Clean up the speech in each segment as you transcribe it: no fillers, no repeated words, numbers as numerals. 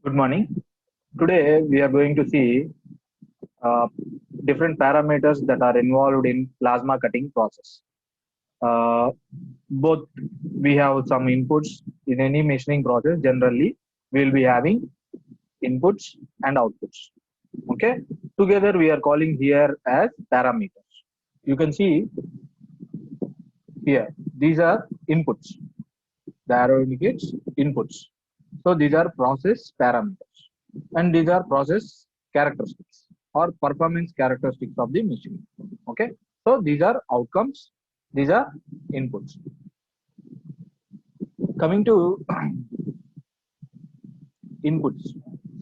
Good morning. Today we are going to see uh, different parameters that are involved in plasma cutting process. Uh, Both we have some inputs in any machining process. Generally, we will be having inputs and outputs. Okay. Together we are calling here as parameters. You can see here these are inputs. The arrow indicates inputs. So these are process parameters and these are process characteristics or performance characteristics of the machine. Okay. So these are outcomes. These are inputs. Coming to inputs.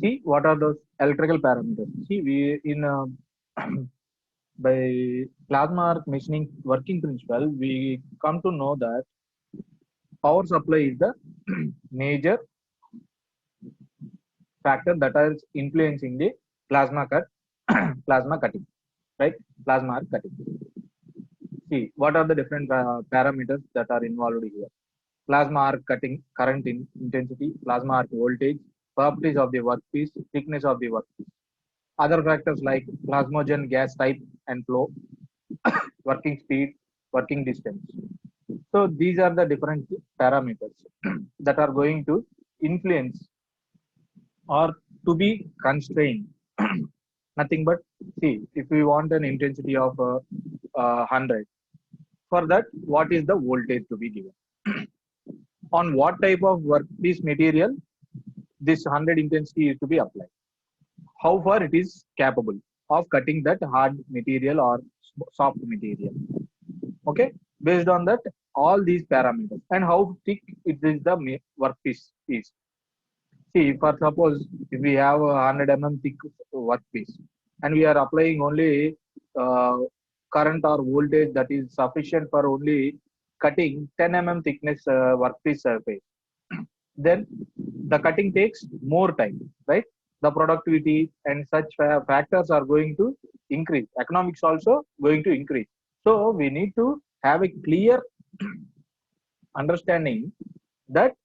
See what are those electrical parameters. See we in by plasma arc machining working principle we come to know that power supply is the major factor that is influencing the plasma cut plasma cutting, right? Plasma arc cutting. See what are the different parameters that are involved here. Plasma arc cutting current intensity, plasma arc voltage, properties of the workpiece, thickness of the workpiece. Other factors like plasmogen gas type and flow, working speed, working distance. So these are the different parameters that are going to influence or to be constrained. Nothing but see if we want an intensity of 100, for that what is the voltage to be given, on what type of workpiece material this 100 intensity is to be applied, how far it is capable of cutting that hard material or soft material. Okay, based on that all these parameters and how thick it is the workpiece is. See, for suppose if we have a 100 thick workpiece and we are applying only uh, current or voltage that is sufficient for only cutting 10 thickness workpiece surface, then the cutting takes more time, right? The productivity and such factors are going to increase. Economics also going to increase. So we need to have a clear understanding that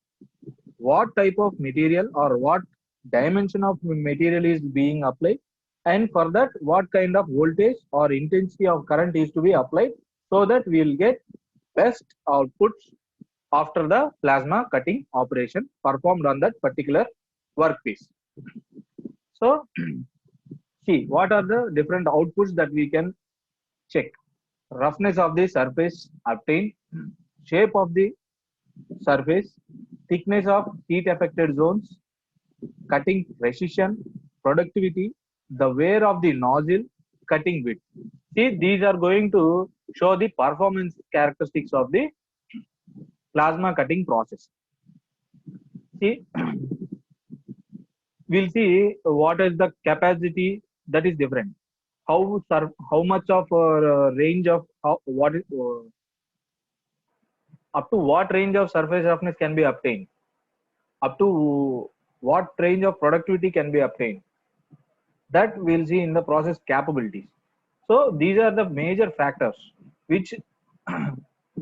what type of material or what dimension of material is being applied, and for that what kind of voltage or intensity of current is to be applied, so that we will get best outputs after the plasma cutting operation performed on that particular workpiece. So see what are the different outputs that we can check. Roughness of the surface obtained, shape of the surface, thickness of heat affected zones, cutting precision, productivity, the wear of the nozzle, cutting width. See, these are going to show the performance characteristics of the plasma cutting process. See, we'll see what is the capacity that is different. How much of range of what is up to what range of surface roughness can be obtained, up to what range of productivity can be obtained, that we'll see in the process capabilities. So these are the major factors which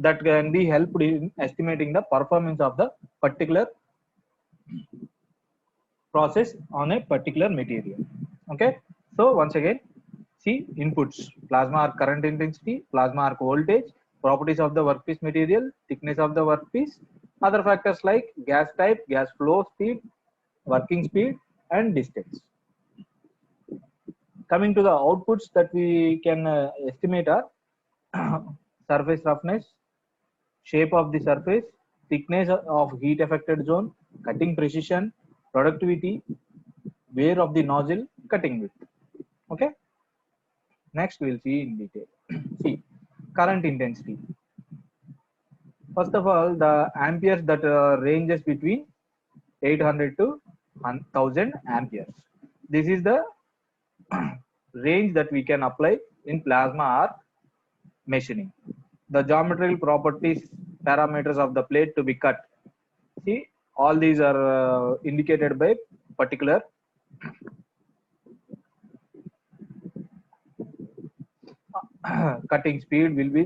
that can be helped in estimating the performance of the particular process on a particular material. Okay, so once again, see inputs: plasma arc current intensity, plasma arc voltage, properties of the workpiece material, thickness of the workpiece, other factors like gas type, gas flow speed, working speed, and distance. Coming to the outputs that we can estimate are surface roughness, shape of the surface, thickness of heat affected zone, cutting precision, productivity, wear of the nozzle, cutting width. Okay, next we'll see in detail. See, current intensity. First of all, the amperes that ranges between 800 to 1000 amperes. This is the range that we can apply in plasma arc machining. The geometrical properties, parameters of the plate to be cut. See, all these are indicated by particular cutting speed will be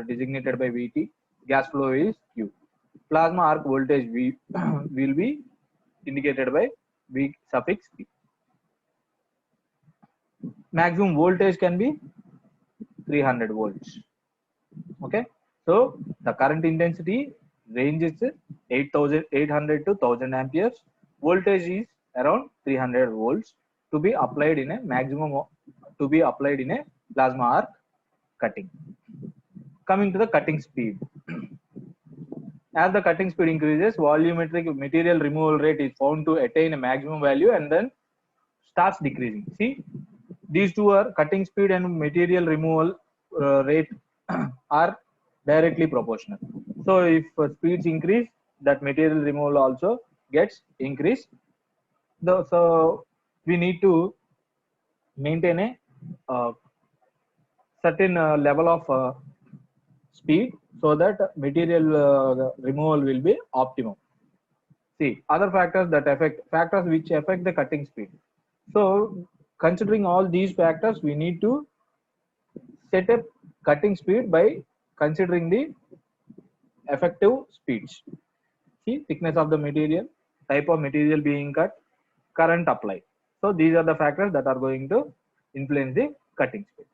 designated by Vt. Gas flow is Q. Plasma arc voltage V will be indicated by V suffix P. Maximum voltage can be 300 volts. Okay, so the current intensity range is 8,800 to 1000 amperes. Voltage is around 300 volts to be applied in a to be applied in a plasma arc cutting. Coming to the cutting speed. As the cutting speed increases, volumetric material removal rate is found to attain a maximum value and then starts decreasing. See, these two are cutting speed and material removal rate are directly proportional. So if speeds increase, that material removal also gets increased. So we need to maintain a certain level of speed so that material removal will be optimum. See, other factors which affect the cutting speed. So considering all these factors, we need to set up cutting speed by considering the effective speeds. See, thickness of the material, type of material being cut, current applied. So these are the factors that are going to influence the cutting speed.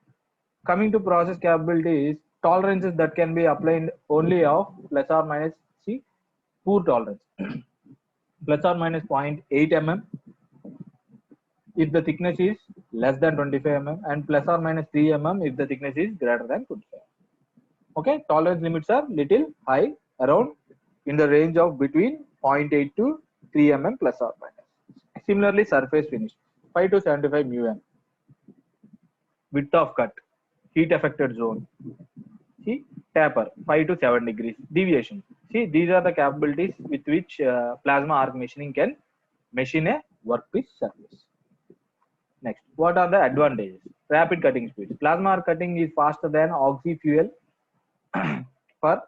Coming to process capabilities, tolerances that can be applied only of plus or minus, see, poor tolerance, plus or minus 0.8 mm if the thickness is less than 25 mm and plus or minus 3 mm if the thickness is greater than 25. Okay, tolerance limits are little high, around in the range of between 0.8 to 3 mm plus or minus. Similarly, surface finish 5 to 75 μm. Width of cut, heat affected zone. See, taper 5 to 7 degrees. Deviation. See, these are the capabilities with which plasma arc machining can machine a workpiece surface. Next, what are the advantages? Rapid cutting speed. Plasma arc cutting is faster than oxy fuel for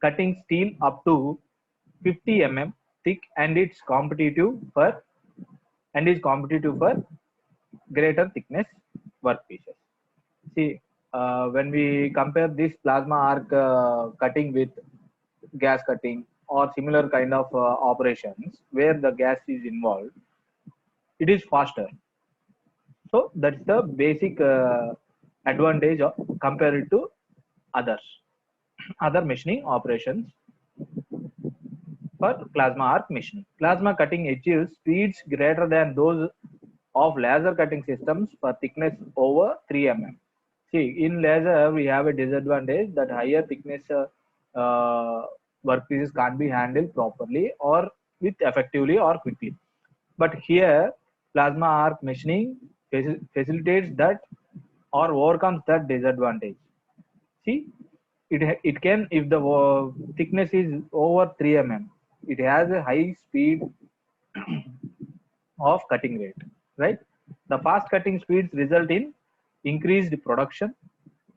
cutting steel up to 50 mm thick and is competitive for greater thickness workpieces. See, when we compare this plasma arc cutting with gas cutting or similar kind of operations where the gas is involved, it is faster. So that's the basic advantage of compared to others, other machining operations for plasma arc machining. Plasma cutting achieves speeds greater than those of laser cutting systems for thickness over 3 mm. See, in laser, we have a disadvantage that higher thickness workpieces can't be handled properly or with effectively or quickly. But here, plasma arc machining facilitates that or overcomes that disadvantage. See, it can, if the thickness is over 3 mm, it has a high speed of cutting rate, right? The fast cutting speeds result in increased production,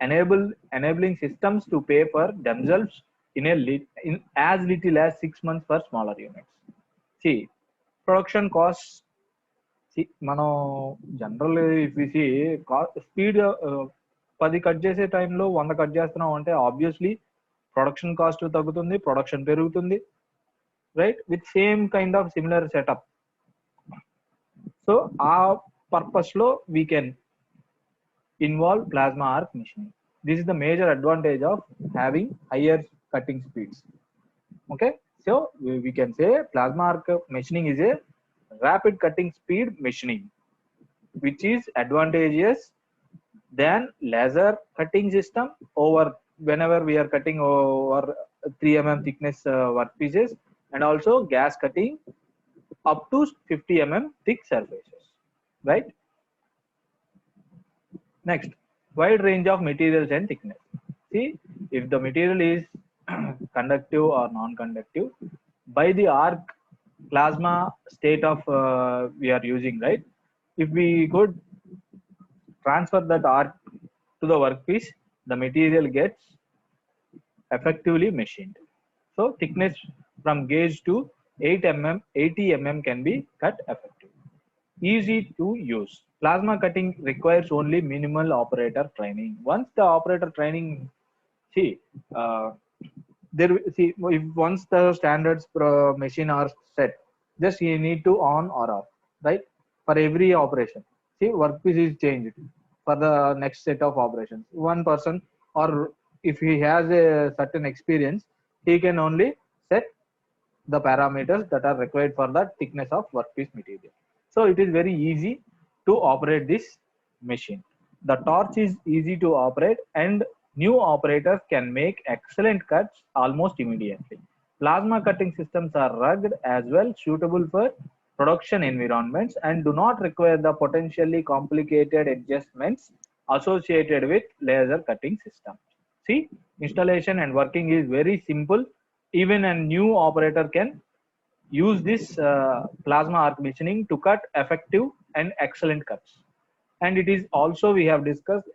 enabling systems to pay for themselves in as little as 6 months for smaller units. See, production costs. See, మనం general if we see speed 10 cut చేసే టైంలో 100 cut చేస్తున్నాం అంటే obviously production cost తగ్గుతుంది, production పెరుగుతుంది, right, with same kind of similar setup. So ఆ purpose లో we can involve plasma arc machining. This is the major advantage of having higher cutting speeds. Okay, so we can say plasma arc machining is a rapid cutting speed machining, which is advantageous than laser cutting system over whenever we are cutting over 3 mm thickness workpieces, and also gas cutting up to 50 mm thick surfaces, right? Next, wide range of materials and thickness. See, if the material is conductive or non-conductive, by the arc plasma state of we are using, right? If we could transfer that arc to the workpiece, the material gets effectively machined. So thickness from gauge to 8 mm, 80 mm can be cut effectively. Easy to use. Plasma cutting requires only minimal operator training. Once the operator training, see, if once the standards machine are set, Just you need to on or off, right? For every operation. See, workpiece is changed for the next set of operations. One person, or if he has a certain experience, he can only set the parameters that are required for the thickness of workpiece material. So it is very easy to operate this machine. The torch is easy to operate and new operators can make excellent cuts almost immediately. Plasma cutting systems are rugged as well, suitable for production environments and do not require the potentially complicated adjustments associated with laser cutting systems. See, installation and working is very simple. Even a new operator can use this plasma arc machining to cut effective and excellent cuts. And it is also, we have discussed,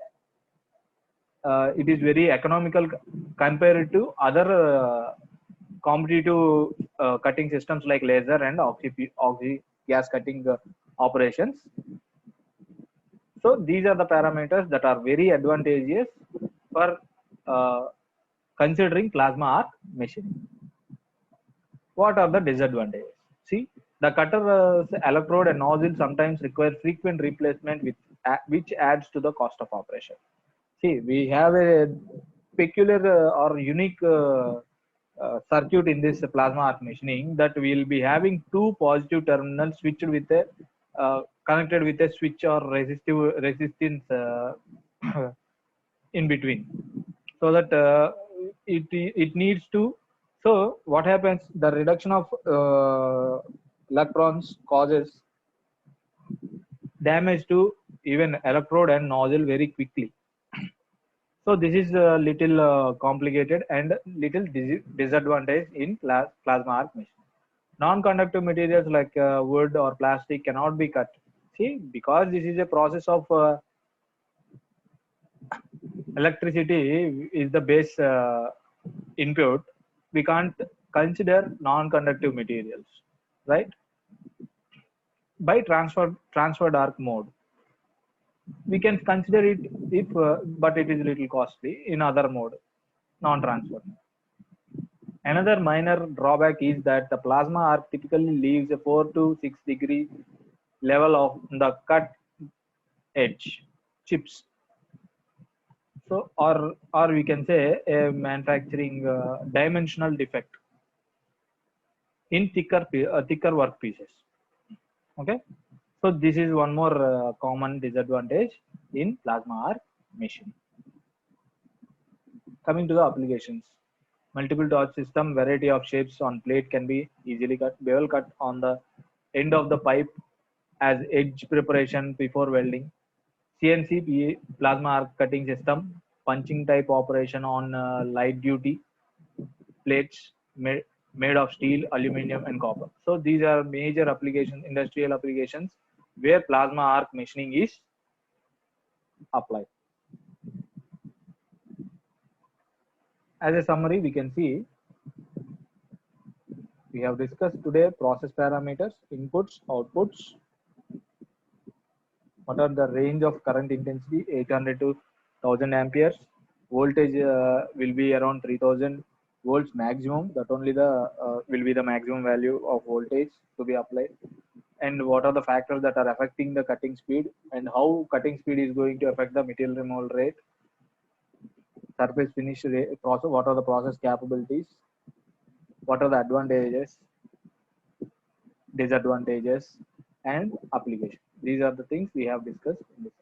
it is very economical compared to other competitive cutting systems like laser and oxy gas cutting operations. So these are the parameters that are very advantageous for uh, considering plasma arc machining. What are the disadvantages? See, the cutter electrode and nozzle sometimes require frequent replacement, which adds to the cost of operation. See, we have a peculiar or unique circuit in this plasma arc machining that we will be having two positive terminals switched with a connected with a switch or resistance in between, so that it needs to. So what happens, the reduction of electrons causes damage to even electrode and nozzle very quickly. So this is a little complicated and little disadvantage in plasma arc machine. Non-conductive materials like wood or plastic cannot be cut. See, because this is a process of electricity is the base input, we can't consider non-conductive materials, right? By transfer dark mode, we can consider it if, but it is little costly in other mode, non-transfer. Another minor drawback is that the plasma arc typically leaves a 4 to 6 degree level of the cut edge chips. So, or we can say a manufacturing dimensional defect in thicker work pieces. Okay, so this is one more common disadvantage in plasma arc machine. Coming to the applications, multiple torch system, variety of shapes on plate can be easily cut. Bevel cut on the end of the pipe as edge preparation before welding. CNC plasma arc cutting system, punching type operation on light duty plates made of steel, aluminum, and copper. So these are major applications, industrial applications, where plasma arc machining is applied. As a summary, we can see we have discussed today process parameters, inputs, outputs. What are the range of current intensity? 800 to 1000 amperes. Voltage will be around 3000 volts maximum. That only the will be the maximum value of voltage to be applied. And what are the factors that are affecting the cutting speed, and how cutting speed is going to affect the material removal rate, surface finish rate, process. What are the process capabilities? What are the advantages, disadvantages, and application? These are the things we have discussed in this.